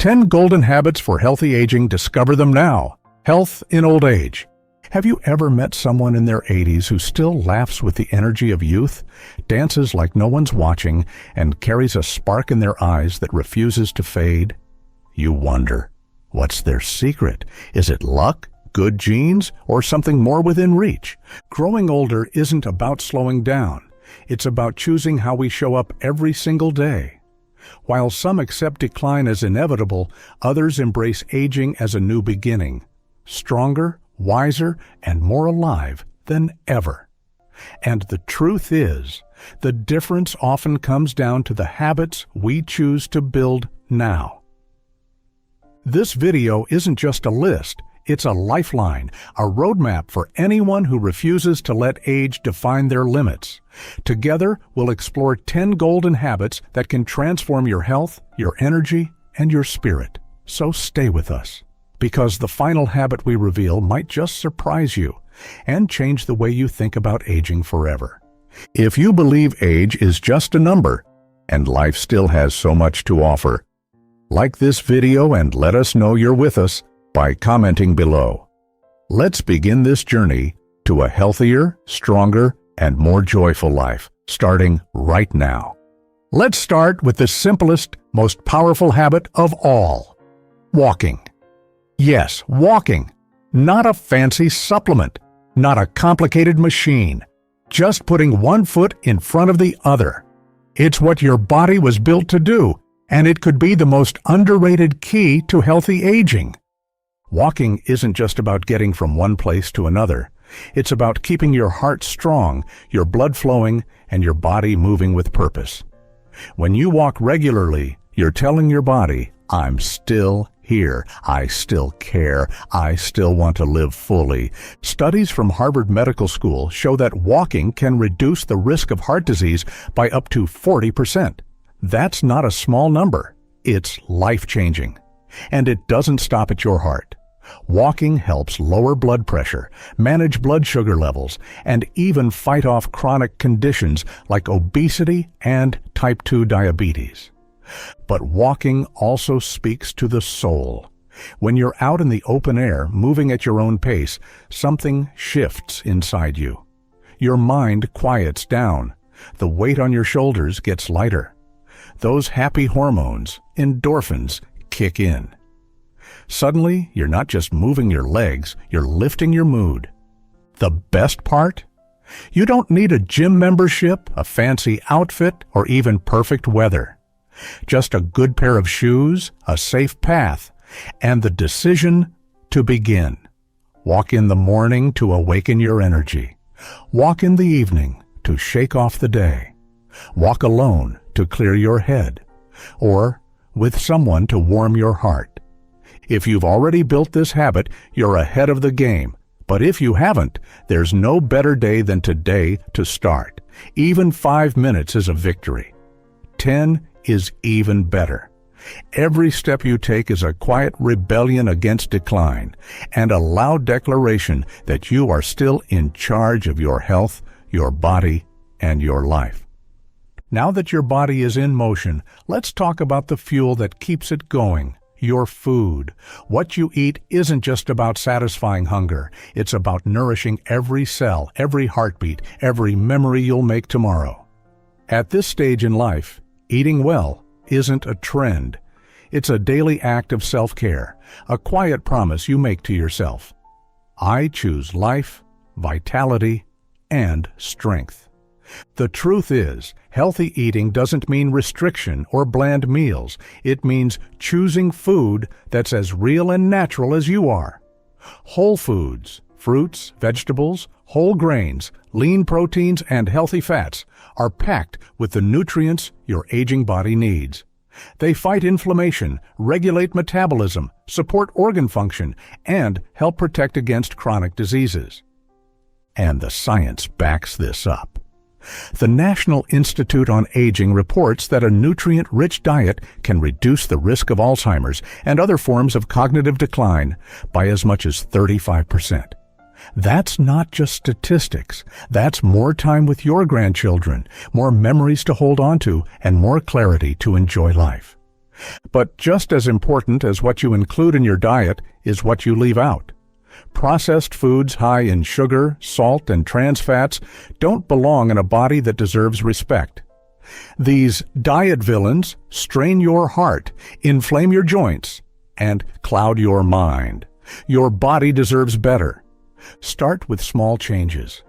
10 Golden Habits for Healthy Aging. Discover them now. Health in Old Age. Have you ever met someone in their 80s who still laughs with the energy of youth, dances like no one's watching, and carries a spark in their eyes that refuses to fade? You wonder, what's their secret? Is it luck, good genes, or something more within reach? Growing older isn't about slowing down. It's about choosing how we show up every single day. While some accept decline as inevitable, others embrace aging as a new beginning, stronger, wiser, and more alive than ever. And the truth is, the difference often comes down to the habits we choose to build now. This video isn't just a list, it's a lifeline, a roadmap for anyone who refuses to let age define their limits. Together, we'll explore 10 golden habits that can transform your health, your energy, and your spirit. So stay with us, because the final habit we reveal might just surprise you and change the way you think about aging forever. If you believe age is just a number and life still has so much to offer, like this video and let us know you're with us by commenting below. Let's begin this journey to a healthier, stronger, and more joyful life, starting right now. Let's start with the simplest, most powerful habit of all: walking. Yes, walking. Not a fancy supplement, not a complicated machine, just putting one foot in front of the other. It's what your body was built to do, and it could be the most underrated key to healthy aging. Walking isn't just about getting from one place to another. It's about keeping your heart strong, your blood flowing, and your body moving with purpose. When you walk regularly, you're telling your body, I'm still here, I still care, I still want to live fully. Studies from Harvard Medical School show that walking can reduce the risk of heart disease by up to 40%. That's not a small number. It's life-changing. And it doesn't stop at your heart. Walking helps lower blood pressure, manage blood sugar levels, and even fight off chronic conditions like obesity and type 2 diabetes. But walking also speaks to the soul. When you're out in the open air, moving at your own pace, something shifts inside you. Your mind quiets down. The weight on your shoulders gets lighter. Those happy hormones, endorphins, kick in. Suddenly, you're not just moving your legs, you're lifting your mood. The best part? You don't need a gym membership, a fancy outfit, or even perfect weather. Just a good pair of shoes, a safe path, and the decision to begin. Walk in the morning to awaken your energy. Walk in the evening to shake off the day. Walk alone to clear your head, or with someone to warm your heart. If you've already built this habit, you're ahead of the game. But if you haven't, there's no better day than today to start. Even 5 minutes is a victory. 10 is even better. Every step you take is a quiet rebellion against decline and a loud declaration that you are still in charge of your health, your body, and your life. Now that your body is in motion, let's talk about the fuel that keeps it going. Your food. What you eat isn't just about satisfying hunger. It's about nourishing every cell, every heartbeat, every memory you'll make tomorrow. At this stage in life, eating well isn't a trend. It's a daily act of self-care, a quiet promise you make to yourself. I choose life, vitality, and strength. The truth is, healthy eating doesn't mean restriction or bland meals. It means choosing food that's as real and natural as you are. Whole foods, fruits, vegetables, whole grains, lean proteins, and healthy fats are packed with the nutrients your aging body needs. They fight inflammation, regulate metabolism, support organ function, and help protect against chronic diseases. And the science backs this up. The National Institute on Aging reports that a nutrient-rich diet can reduce the risk of Alzheimer's and other forms of cognitive decline by as much as 35%. That's not just statistics. That's more time with your grandchildren, more memories to hold on to, and more clarity to enjoy life. But just as important as what you include in your diet is what you leave out. Processed foods high in sugar, salt, and trans fats don't belong in a body that deserves respect. These diet villains strain your heart, inflame your joints, and cloud your mind. Your body deserves better. Start with small changes.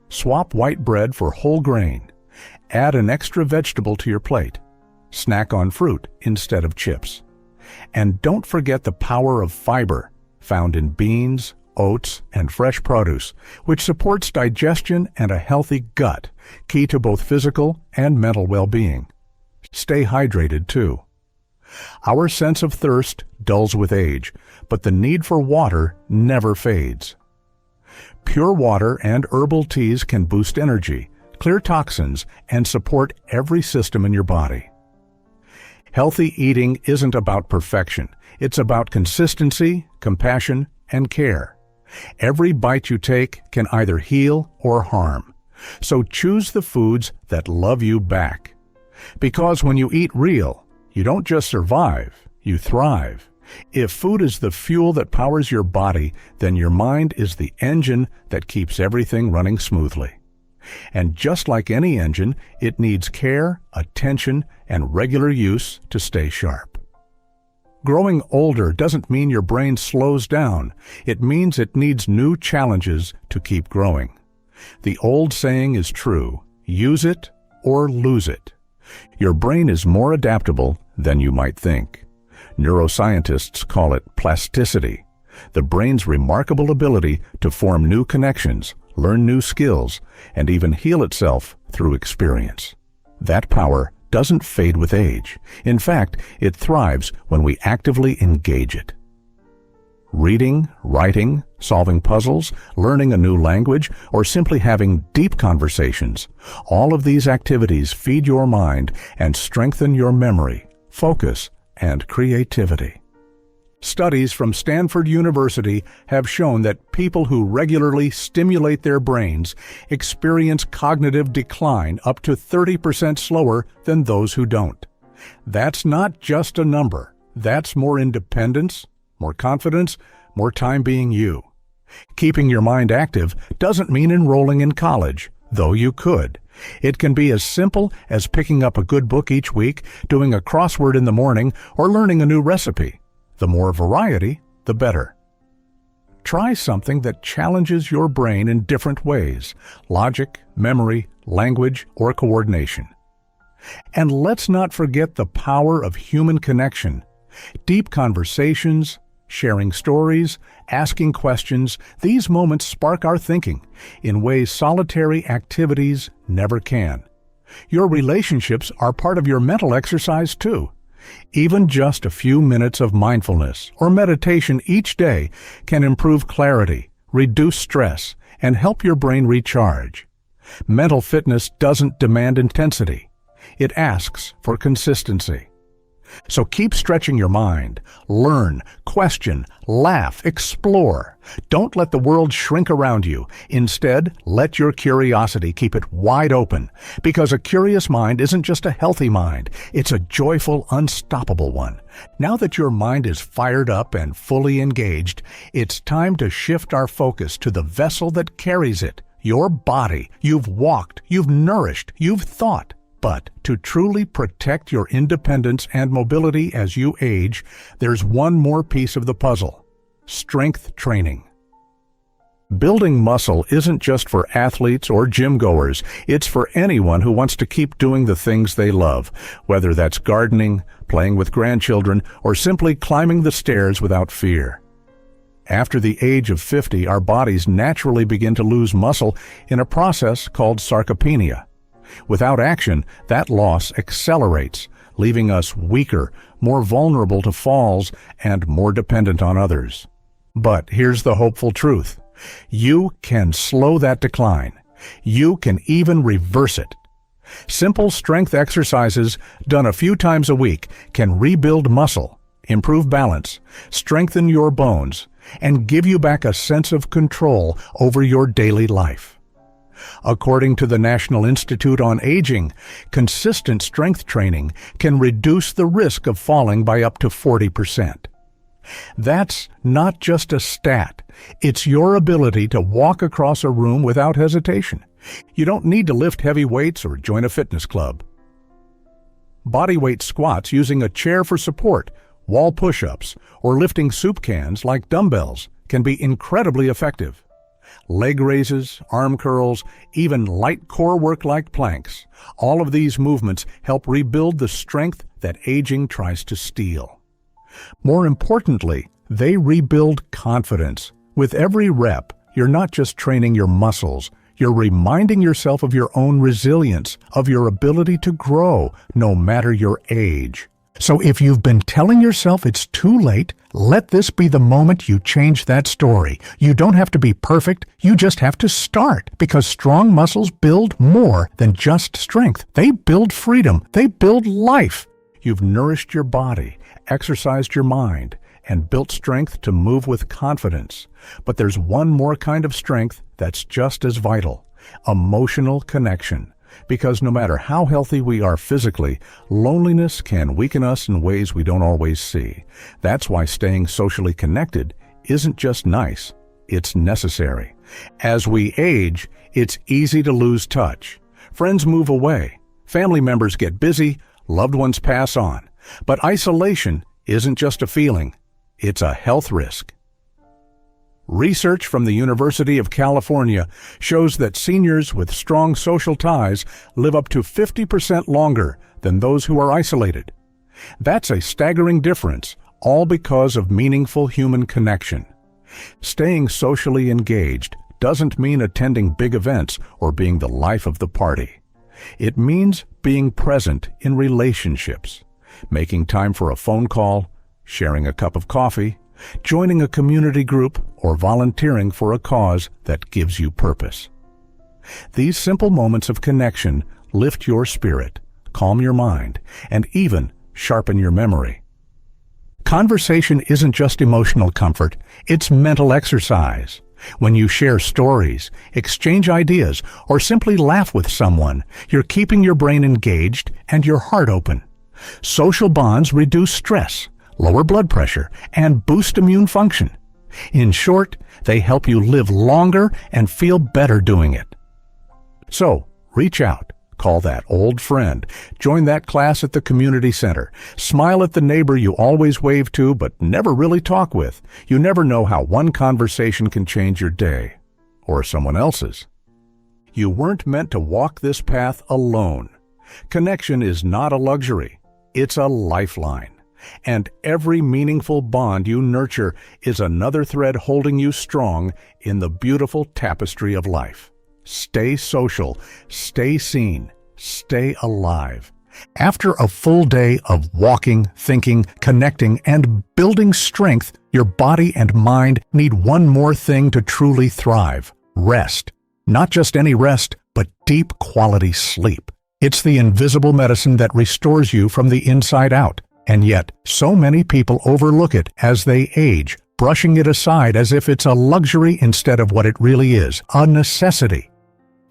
Swap white bread for whole grain. Add an extra vegetable to your plate. Snack on fruit instead of chips. And don't forget the power of fiber found in beans, oats, and fresh produce, which supports digestion and a healthy gut, key to both physical and mental well-being. Stay hydrated, too. Our sense of thirst dulls with age, but the need for water never fades. Pure water and herbal teas can boost energy, clear toxins, and support every system in your body. Healthy eating isn't about perfection. It's about consistency, compassion, and care. Every bite you take can either heal or harm. So choose the foods that love you back. Because when you eat real, you don't just survive, you thrive. If food is the fuel that powers your body, then your mind is the engine that keeps everything running smoothly. And just like any engine, it needs care, attention, and regular use to stay sharp. Growing older doesn't mean your brain slows down. It means it needs new challenges to keep growing. The old saying is true: use it or lose it. Your brain is more adaptable than you might think. Neuroscientists call it plasticity, the brain's remarkable ability to form new connections, learn new skills, and even heal itself through experience. That power doesn't fade with age. In fact, it thrives when we actively engage it. Reading, writing, solving puzzles, learning a new language, or simply having deep conversations, all of these activities feed your mind and strengthen your memory, focus, and creativity. Studies from Stanford University have shown that people who regularly stimulate their brains experience cognitive decline up to 30% slower than those who don't. That's not just a number. That's more independence, more confidence, more time being you. Keeping your mind active doesn't mean enrolling in college, though you could. It can be as simple as picking up a good book each week, doing a crossword in the morning, or learning a new recipe. The more variety, the better. Try something that challenges your brain in different ways: logic, memory, language, or coordination. And let's not forget the power of human connection. Deep conversations, sharing stories, asking questions, these moments spark our thinking in ways solitary activities never can. Your relationships are part of your mental exercise too. Even just a few minutes of mindfulness or meditation each day can improve clarity, reduce stress, and help your brain recharge. Mental fitness doesn't demand intensity. It asks for consistency. So keep stretching your mind. Learn, question, laugh, explore. Don't let the world shrink around you. Instead, let your curiosity keep it wide open, because a curious mind isn't just a healthy mind. It's a joyful, unstoppable one. Now that your mind is fired up and fully engaged, it's time to shift our focus to the vessel that carries it, your body. You've walked, you've nourished, you've thought. But to truly protect your independence and mobility as you age, there's one more piece of the puzzle: strength training. Building muscle isn't just for athletes or gym goers. It's for anyone who wants to keep doing the things they love, whether that's gardening, playing with grandchildren, or simply climbing the stairs without fear. After the age of 50, our bodies naturally begin to lose muscle in a process called sarcopenia. Without action, that loss accelerates, leaving us weaker, more vulnerable to falls, and more dependent on others. But here's the hopeful truth: you can slow that decline. You can even reverse it. Simple strength exercises done a few times a week can rebuild muscle, improve balance, strengthen your bones, and give you back a sense of control over your daily life. According to the National Institute on Aging, consistent strength training can reduce the risk of falling by up to 40%. That's not just a stat. It's your ability to walk across a room without hesitation. You don't need to lift heavy weights or join a fitness club. Bodyweight squats using a chair for support, wall push-ups, or lifting soup cans like dumbbells can be incredibly effective. Leg raises, arm curls, even light core work like planks, all of these movements help rebuild the strength that aging tries to steal. More importantly, they rebuild confidence. With every rep, you're not just training your muscles, you're reminding yourself of your own resilience, of your ability to grow, no matter your age. So if you've been telling yourself it's too late, let this be the moment you change that story. You don't have to be perfect, you just have to start, because strong muscles build more than just strength. They build freedom, they build life. You've nourished your body, exercised your mind, and built strength to move with confidence. But there's one more kind of strength that's just as vital: emotional connection. Because no matter how healthy we are physically, loneliness can weaken us in ways we don't always see. That's why staying socially connected isn't just nice, it's necessary. As we age, it's easy to lose touch. Friends move away, family members get busy, loved ones pass on. But isolation isn't just a feeling, it's a health risk. Research from the University of California shows that seniors with strong social ties live up to 50% longer than those who are isolated. That's a staggering difference, all because of meaningful human connection. Staying socially engaged doesn't mean attending big events or being the life of the party. It means being present in relationships, making time for a phone call, sharing a cup of coffee, joining a community group, or volunteering for a cause that gives you purpose. These simple moments of connection lift your spirit, calm your mind, and even sharpen your memory. Conversation isn't just emotional comfort, it's mental exercise. When you share stories, exchange ideas, or simply laugh with someone, you're keeping your brain engaged and your heart open. Social bonds reduce stress, lower blood pressure, and boost immune function. In short, they help you live longer and feel better doing it. So, reach out, call that old friend, join that class at the community center, smile at the neighbor you always wave to but never really talk with. You never know how one conversation can change your day, or someone else's. You weren't meant to walk this path alone. Connection is not a luxury, it's a lifeline. And every meaningful bond you nurture is another thread holding you strong in the beautiful tapestry of life. Stay social, stay seen, stay alive. After a full day of walking, thinking, connecting, and building strength, your body and mind need one more thing to truly thrive: rest. Not just any rest, but deep quality sleep. It's the invisible medicine that restores you from the inside out. And yet, so many people overlook it as they age, brushing it aside as if it's a luxury instead of what it really is, a necessity.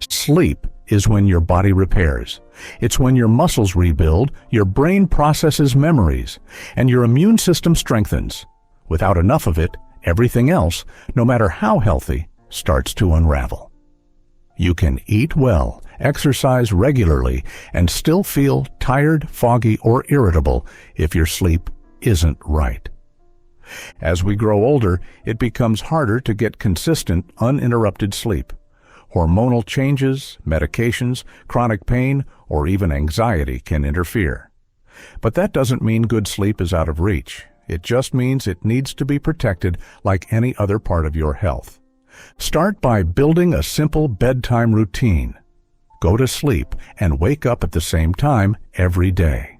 Sleep is when your body repairs. It's when your muscles rebuild, your brain processes memories, and your immune system strengthens. Without enough of it, everything else, no matter how healthy, starts to unravel. You can eat well, exercise regularly, and still feel tired, foggy, or irritable if your sleep isn't right. As we grow older, it becomes harder to get consistent, uninterrupted sleep. Hormonal changes, medications, chronic pain, or even anxiety can interfere. But that doesn't mean good sleep is out of reach. It just means it needs to be protected like any other part of your health. Start by building a simple bedtime routine. Go to sleep and wake up at the same time every day.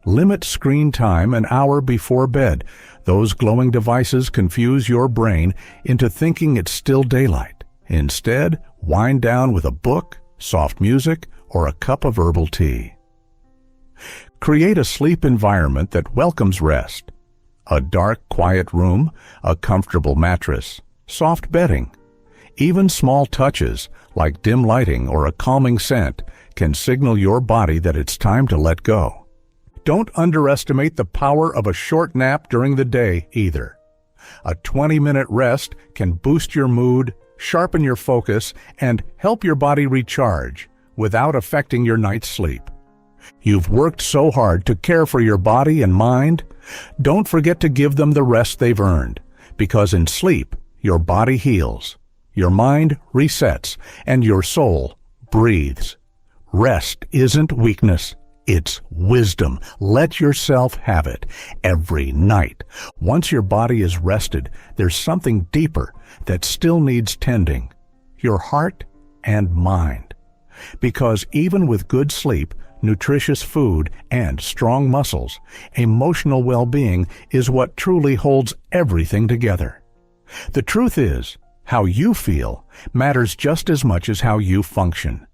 Limit screen time an hour before bed. Those glowing devices confuse your brain into thinking it's still daylight. Instead, wind down with a book, soft music, or a cup of herbal tea. Create a sleep environment that welcomes rest. A dark, quiet room, a comfortable mattress, soft bedding. Even small touches, like dim lighting or a calming scent, can signal your body that it's time to let go. Don't underestimate the power of a short nap during the day either. A 20-minute rest can boost your mood, sharpen your focus, and help your body recharge without affecting your night's sleep. You've worked so hard to care for your body and mind. Don't forget to give them the rest they've earned, because in sleep, your body heals, your mind resets, and your soul breathes. Rest isn't weakness, it's wisdom. Let yourself have it every night. Once your body is rested, there's something deeper that still needs tending: your heart and mind. Because even with good sleep, nutritious food, and strong muscles, emotional well-being is what truly holds everything together. The truth is, how you feel matters just as much as how you function.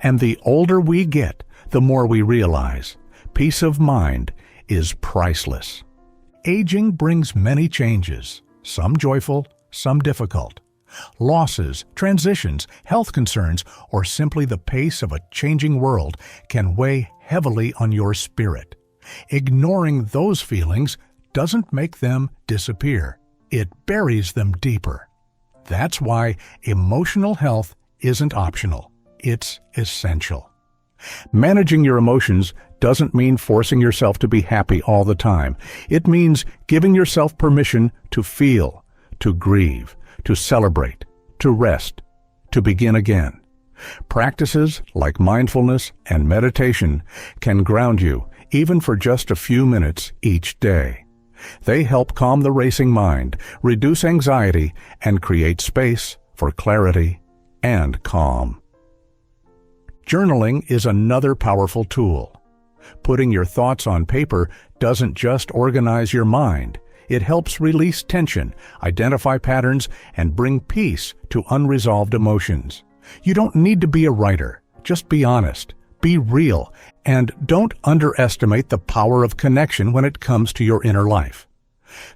And the older we get, the more we realize peace of mind is priceless. Aging brings many changes, some joyful, some difficult. Losses, transitions, health concerns, or simply the pace of a changing world can weigh heavily on your spirit. Ignoring those feelings doesn't make them disappear. It buries them deeper. That's why emotional health isn't optional. It's essential. Managing your emotions doesn't mean forcing yourself to be happy all the time. It means giving yourself permission to feel, to grieve, to celebrate, to rest, to begin again. Practices like mindfulness and meditation can ground you, even for just a few minutes each day. They help calm the racing mind, reduce anxiety, and create space for clarity and calm. Journaling is another powerful tool. Putting your thoughts on paper doesn't just organize your mind. It helps release tension, identify patterns, and bring peace to unresolved emotions. You don't need to be a writer. Just be honest, be real, and don't underestimate the power of connection when it comes to your inner life.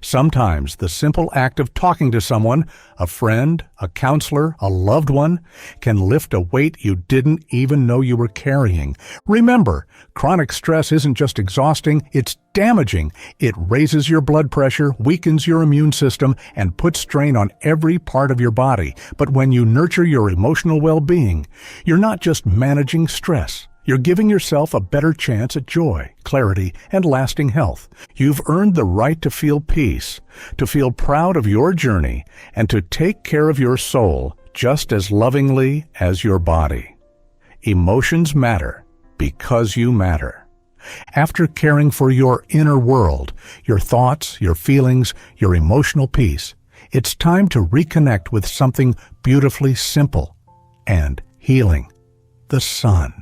Sometimes the simple act of talking to someone, a friend, a counselor, a loved one, can lift a weight you didn't even know you were carrying. Remember, chronic stress isn't just exhausting, it's damaging. It raises your blood pressure, weakens your immune system, and puts strain on every part of your body. But when you nurture your emotional well-being, you're not just managing stress. You're giving yourself a better chance at joy, clarity, and lasting health. You've earned the right to feel peace, to feel proud of your journey, and to take care of your soul just as lovingly as your body. Emotions matter because you matter. After caring for your inner world, your thoughts, your feelings, your emotional peace, it's time to reconnect with something beautifully simple and healing: the sun.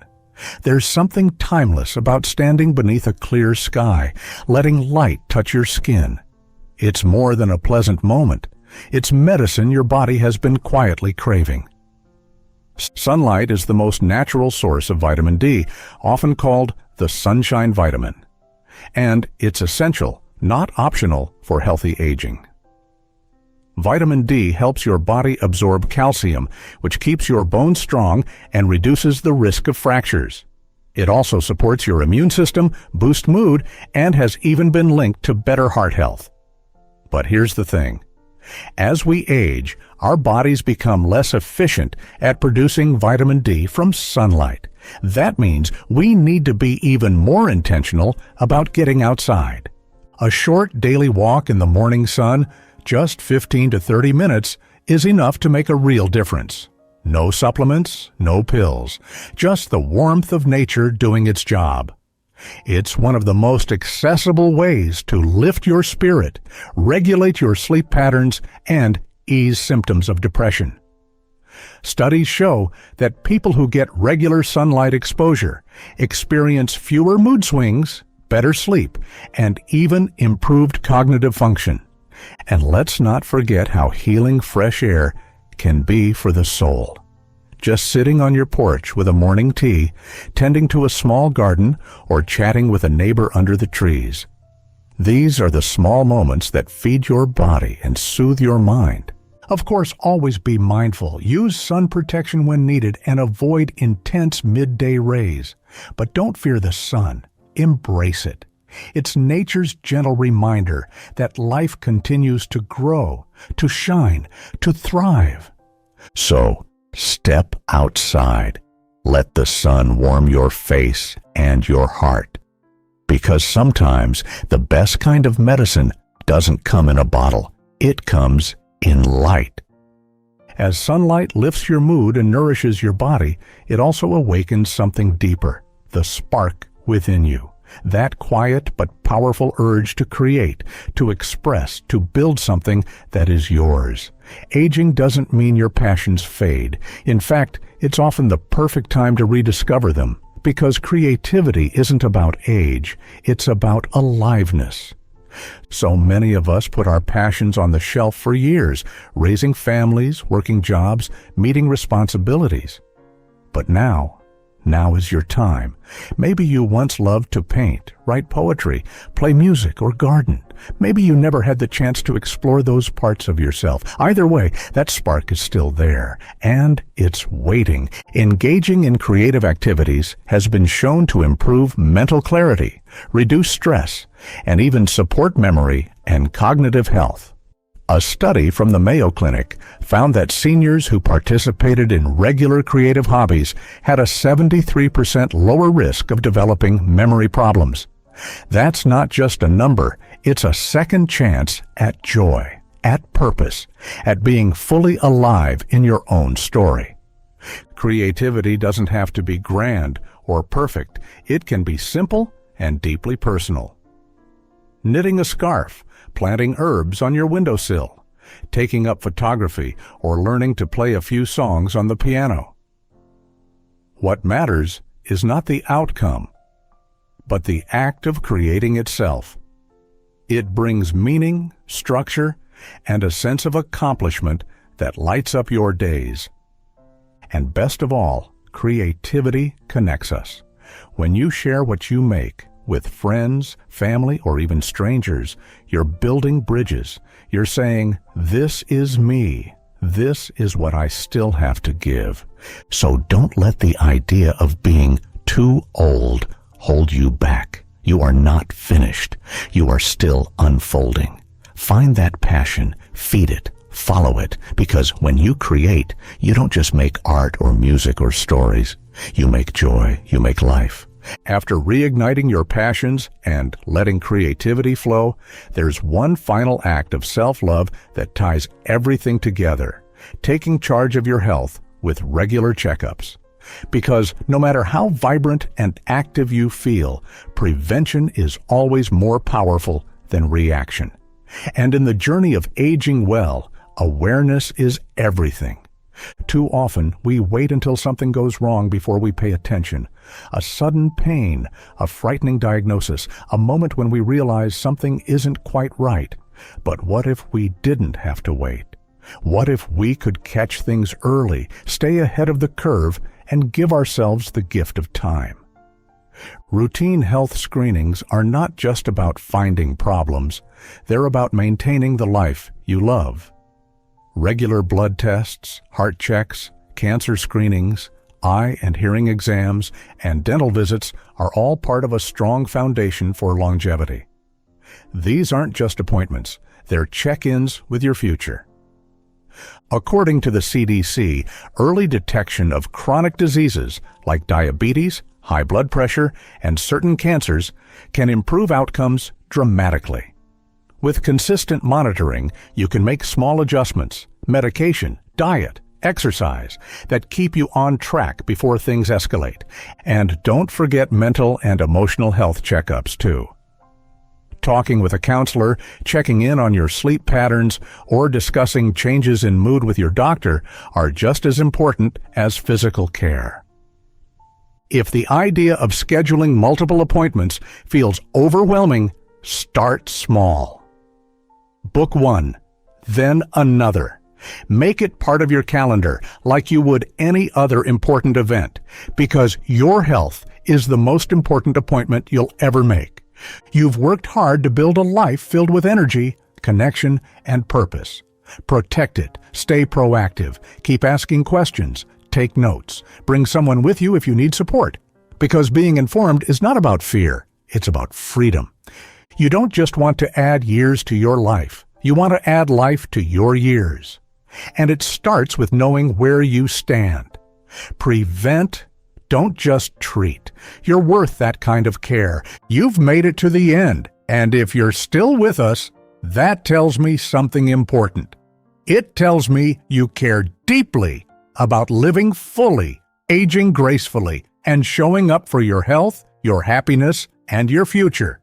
There's something timeless about standing beneath a clear sky, letting light touch your skin. It's more than a pleasant moment. It's medicine your body has been quietly craving. Sunlight is the most natural source of vitamin D, often called the sunshine vitamin. And it's essential, not optional, for healthy aging. Vitamin D helps your body absorb calcium, which keeps your bones strong and reduces the risk of fractures. It also supports your immune system, boosts mood, and has even been linked to better heart health. But here's the thing. As we age, our bodies become less efficient at producing vitamin D from sunlight. That means we need to be even more intentional about getting outside. A short daily walk in the morning sun, just 15 to 30 minutes, is enough to make a real difference. No supplements, no pills, just the warmth of nature doing its job. It's one of the most accessible ways to lift your spirit, regulate your sleep patterns, and ease symptoms of depression. Studies show that people who get regular sunlight exposure experience fewer mood swings, better sleep, and even improved cognitive function. And let's not forget how healing fresh air can be for the soul. Just sitting on your porch with a morning tea, tending to a small garden, or chatting with a neighbor under the trees. These are the small moments that feed your body and soothe your mind. Of course, always be mindful. Use sun protection when needed and avoid intense midday rays. But don't fear the sun. Embrace it. It's nature's gentle reminder that life continues to grow, to shine, to thrive. So, step outside. Let the sun warm your face and your heart. Because sometimes the best kind of medicine doesn't come in a bottle. It comes in light. As sunlight lifts your mood and nourishes your body, it also awakens something deeper, the spark within you. That quiet but powerful urge to create, to express, to build something that is yours. Aging doesn't mean your passions fade. In fact, it's often the perfect time to rediscover them, because creativity isn't about age, it's about aliveness. So many of us put our passions on the shelf for years, raising families, working jobs, meeting responsibilities. But now is your time. Maybe you once loved to paint, write poetry, play music, or garden. Maybe you never had the chance to explore those parts of yourself. Either way, that spark is still there, and it's waiting. Engaging in creative activities has been shown to improve mental clarity, reduce stress, and even support memory and cognitive health. A study from the Mayo Clinic found that seniors who participated in regular creative hobbies had a 73% lower risk of developing memory problems. That's not just a number, it's a second chance at joy, at purpose, at being fully alive in your own story. Creativity doesn't have to be grand or perfect. It can be simple and deeply personal. Knitting a scarf, planting herbs on your windowsill, taking up photography, or learning to play a few songs on the piano. What matters is not the outcome, but the act of creating itself. It brings meaning, structure, and a sense of accomplishment that lights up your days. And best of all, creativity connects us. When you share what you make, with friends, family, or even strangers, you're building bridges. You're saying, this is me. This is what I still have to give. So don't let the idea of being too old hold you back. You are not finished. You are still unfolding. Find that passion, feed it, follow it, because when you create, you don't just make art or music or stories. You make joy, you make life. After reigniting your passions and letting creativity flow, there's one final act of self-love that ties everything together, taking charge of your health with regular checkups. Because no matter how vibrant and active you feel, prevention is always more powerful than reaction. And in the journey of aging well, awareness is everything. Too often, we wait until something goes wrong before we pay attention. A sudden pain, a frightening diagnosis, a moment when we realize something isn't quite right. But what if we didn't have to wait? What if we could catch things early, stay ahead of the curve, and give ourselves the gift of time? Routine health screenings are not just about finding problems. They're about maintaining the life you love. Regular blood tests, heart checks, cancer screenings, eye and hearing exams, and dental visits are all part of a strong foundation for longevity. These aren't just appointments, they're check-ins with your future. According to the CDC, early detection of chronic diseases like diabetes, high blood pressure, and certain cancers can improve outcomes dramatically. With consistent monitoring, you can make small adjustments, medication, diet, exercise, that keep you on track before things escalate. And don't forget mental and emotional health checkups, too. Talking with a counselor, checking in on your sleep patterns, or discussing changes in mood with your doctor are just as important as physical care. If the idea of scheduling multiple appointments feels overwhelming, start small. Book one, then another. Make it part of your calendar like you would any other important event, because your health is the most important appointment you'll ever make. You've worked hard to build a life filled with energy, connection, and purpose. Protect it. Stay proactive. Keep asking questions. Take notes. Bring someone with you if you need support. Because being informed is not about fear. It's about freedom. You don't just want to add years to your life. You want to add life to your years. And it starts with knowing where you stand. Prevent, don't just treat. You're worth that kind of care. You've made it to the end. And if you're still with us, that tells me something important. It tells me you care deeply about living fully, aging gracefully, and showing up for your health, your happiness, and your future.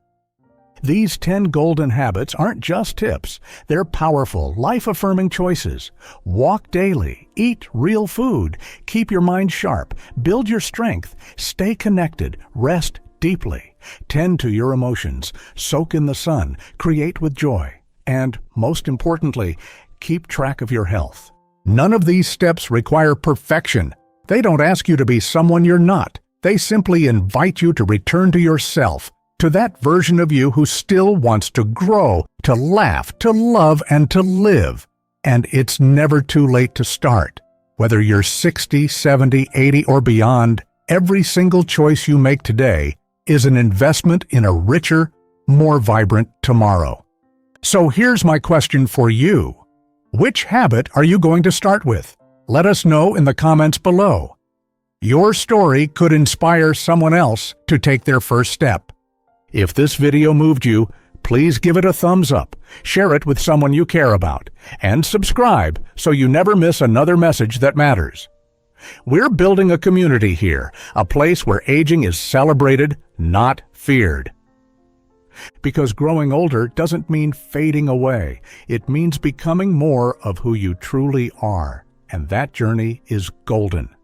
These 10 golden habits aren't just tips. They're powerful, life-affirming choices. Walk daily, eat real food, keep your mind sharp, build your strength, stay connected, rest deeply, tend to your emotions, soak in the sun, create with joy, and, most importantly, keep track of your health. None of these steps require perfection. They don't ask you to be someone you're not. They simply invite you to return to yourself, to that version of you who still wants to grow, to laugh, to love, and to live. And it's never too late to start. Whether you're 60, 70, 80, or beyond, every single choice you make today is an investment in a richer, more vibrant tomorrow. So here's my question for you. Which habit are you going to start with? Let us know in the comments below. Your story could inspire someone else to take their first step. If this video moved you, please give it a thumbs up, share it with someone you care about, and subscribe so you never miss another message that matters. We're building a community here, a place where aging is celebrated, not feared. Because growing older doesn't mean fading away. It means becoming more of who you truly are, and that journey is golden.